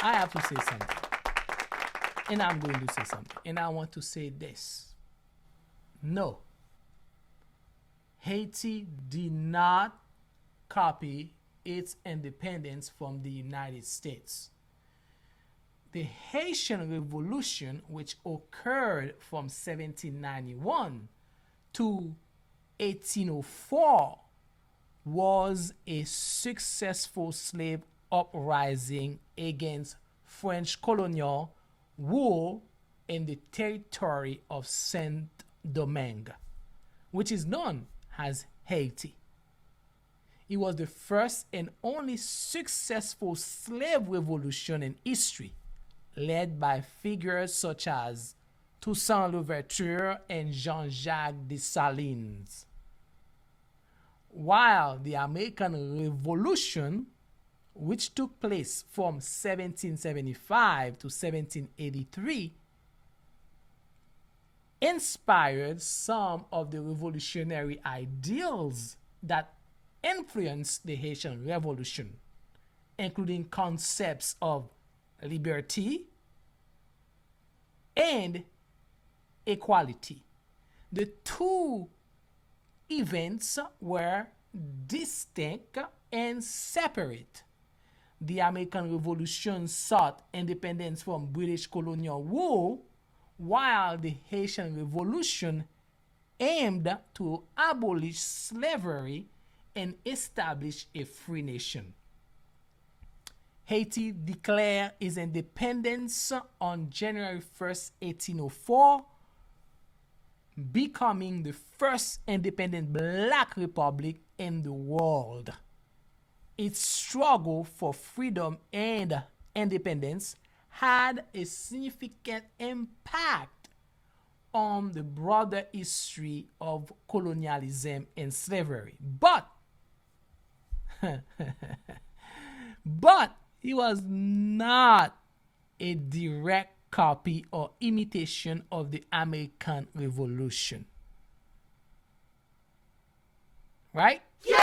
I have to say something. And I'm going to say something. And I want to say this. No. Haiti did not copy its independence from the United States. The Haitian Revolution, which occurred from 1791 to 1804, was a successful slave uprising against French colonial rule in the territory of Saint-Domingue, which is known as Haiti. It was the first and only successful slave revolution in history, led by figures such as Toussaint Louverture and Jean-Jacques Dessalines. While the American Revolution, which took place from 1775 to 1783, inspired some of the revolutionary ideals that influenced the Haitian Revolution, including concepts of liberty and equality. The two events were distinct and separate. The American Revolution sought independence from British colonial rule, while the Haitian Revolution aimed to abolish slavery and establish a free nation. Haiti declared its independence on January 1st, 1804, becoming the first independent black republic in the world. Its struggle for freedom and independence had a significant impact on the broader history of colonialism and slavery. But it was not a direct copy or imitation of the American Revolution. Right? Yeah!